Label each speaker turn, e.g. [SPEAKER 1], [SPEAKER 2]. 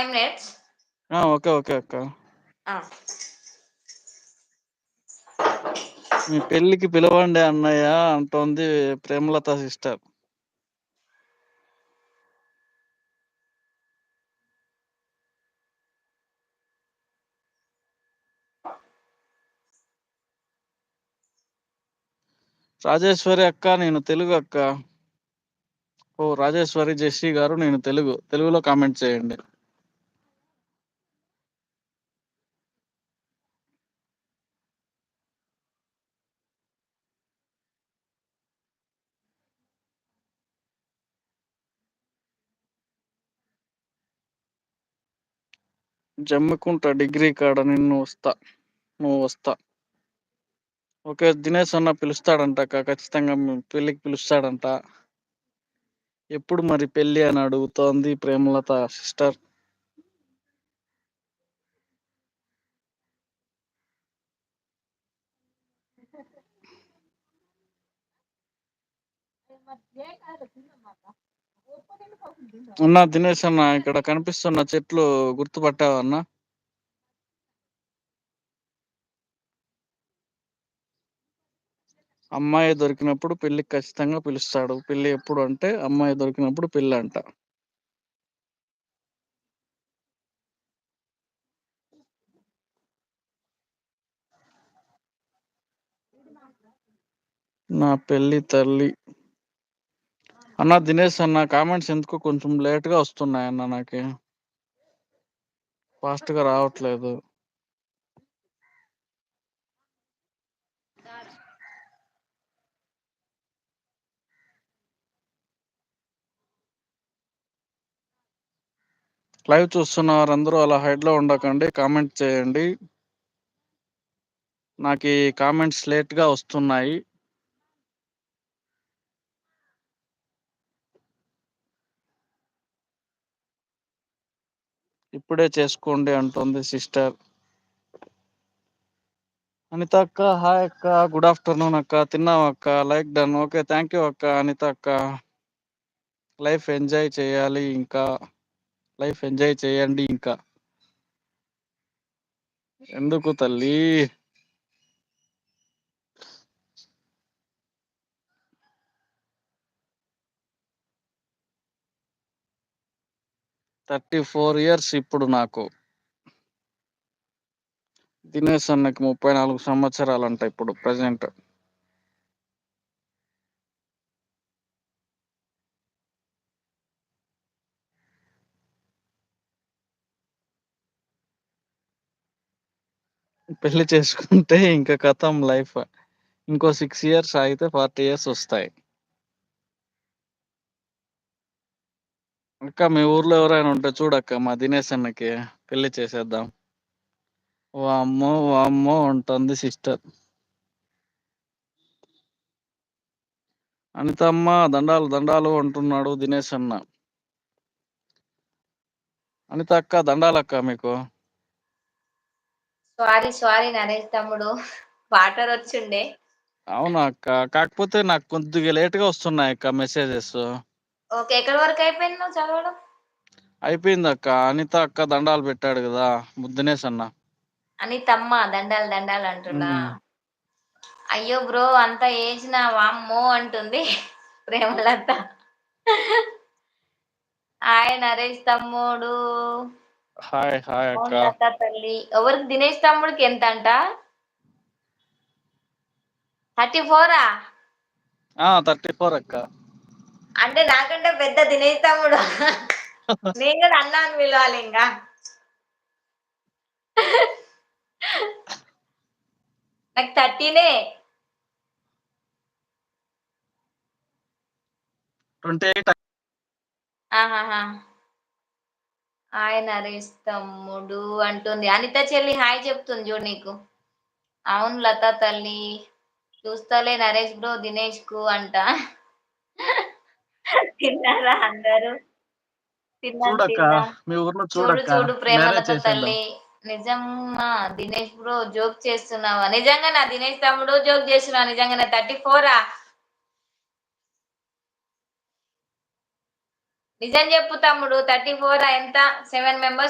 [SPEAKER 1] 5 minutes.
[SPEAKER 2] Okay. Okay అక్క.
[SPEAKER 1] ఆ!
[SPEAKER 2] మీ పెళ్ళికి పిలవండి అన్నయ్య అంటోంది ప్రేమలత సిస్టర్. రాజేశ్వరి అక్క నేను తెలుగు అక్క. రాజేశ్వరి జెస్సీ గారు నేను తెలుగు. తెలుగులో కామెంట్ చేయండి. జమ్మికుంట డిగ్రీ కాడ నువ్వు వస్తా. ఓకే దినేష్ అన్న పిలుస్తాడంట అక్క, ఖచ్చితంగా పెళ్ళికి పిలుస్తాడంట. ఎప్పుడు మరి పెళ్ళి అని అడుగుతోంది ప్రేమలత సిస్టర్. అన్న దినేష్ అన్న ఇక్కడ కనిపిస్తున్న చెట్లు గుర్తుపట్టావా అన్న? అమ్మాయి దొరికినప్పుడు పెళ్లికి ఖచ్చితంగా పిలుస్తాడు. పెళ్లి ఎప్పుడు అంటే అమ్మాయి దొరికినప్పుడు పెళ్లి అంట. నా పెళ్లి తల్లి అన్న దినేష్ అన్న కామెంట్స్ ఎందుకు కొంచెం లేట్ గా వస్తున్నాయన్న, నాకు ఫాస్ట్ గా రావట్లేదు. లైవ్ చూస్తున్న వారందరూ అలా హైడ్ లో ఉండకండి, కామెంట్ చేయండి. నాకు ఈ కామెంట్స్ లేట్ గా వస్తున్నాయి. ఇప్పుడే చేసుకోండి అంటుంది సిస్టర్. అనిత అక్క హాయ్ అక్క, గుడ్ ఆఫ్టర్నూన్ అక్క. తిన్నావా అక్క? Like done. Okay thank you అక్క. అనిత అక్క లైఫ్ ఎంజాయ్ చేయాలి, ఇంకా లైఫ్ ఎంజాయ్ చేయండి. ఇంకా ఎందుకు తల్లి? "34 years ఇప్పుడు నాకు. దినేష్ అన్నకి 34 సంవత్సరాలంట ఇప్పుడు ప్రెసెంట్. పెళ్లి చేసుకుంటే ఇంకా కథం లైఫ్. ఇంకో 6 years ఆగితే 40 years వస్తాయి. అక్క మీ ఊర్లో ఎవరైనా ఉంటే చూడక్క, మా దినేష్ అన్నకి పెళ్లి చేసేద్దాం. వామ్మో వామ్మో అంటుంది సిస్టర్. అనితమ్మ దండాలు దండాలు అంటున్నాడు దినేష్ అన్న. అనిత అక్క దండాలక్క మీకు.
[SPEAKER 1] సారీ నరేష్ తమ్ముడు, వాటర్ వచ్చిండే.
[SPEAKER 2] అవునా అక్క, కాకపోతే నాకు కొద్దిగా లేట్ గా వస్తున్నాయి అక్క మెసేజెస్.
[SPEAKER 1] ఓకే, ఎక్కడి వరకు అయిపోయింది నువ్వు చదవడం?
[SPEAKER 2] అయిపోయింది అక్క. అనిత అక్క దండాలు పెట్టాడు కదా దినేష్ అన్న.
[SPEAKER 1] అనితమ్మ దండాలు అంటున్నా. అయ్యో బ్రో అంత ఏజ్ నా వామ్మో అంటుంది ప్రేమలత. హాయ్ నరేష్ తమ్ముడు.
[SPEAKER 2] హాయ్ హాయ్ అక్క.
[SPEAKER 1] లత తల్లి. ఎవరికి? దినేష్ తమ్ముడికి ఎంత అంట? 34ఆ?
[SPEAKER 2] 34 అక్క.
[SPEAKER 1] అంటే నాకంటే పెద్ద దినేష్ తమ్ముడు. నేను కూడా అన్నా అని పిలవాలి ఇంకా. నాకు 30నే.
[SPEAKER 2] 28.
[SPEAKER 1] ఆహాహా. హాయ్ నరేష్ తమ్ముడు అంటుంది. అనిత చెల్లి హాయ్ చెప్తుంది చూడు నీకు. అవును లత తల్లి, చూస్తలే నరేష్ బ్రో దినేష్ కు అంట. తిన్నారా అందరూ?
[SPEAKER 2] చూడక్క,
[SPEAKER 1] తిన్నాం.
[SPEAKER 2] మీ ఊర్లో
[SPEAKER 1] చూడు
[SPEAKER 2] చూడక్క,
[SPEAKER 1] చూడు
[SPEAKER 2] మ్యారేజ్
[SPEAKER 1] ప్రేమలత
[SPEAKER 2] చేసేద్దాం.
[SPEAKER 1] తల్లి. నిజమ్మా దినేష్ బ్రో జోక్ చేస్తున్నావా? నిజంగా నా దినేష్ తమ్ముడు జోక్ చేస్తున్నావా? నిజంగా నా 34ఆ? నిజం చెప్పు తమ్ముడు, 34 ఎంత? 7 మెంబర్స్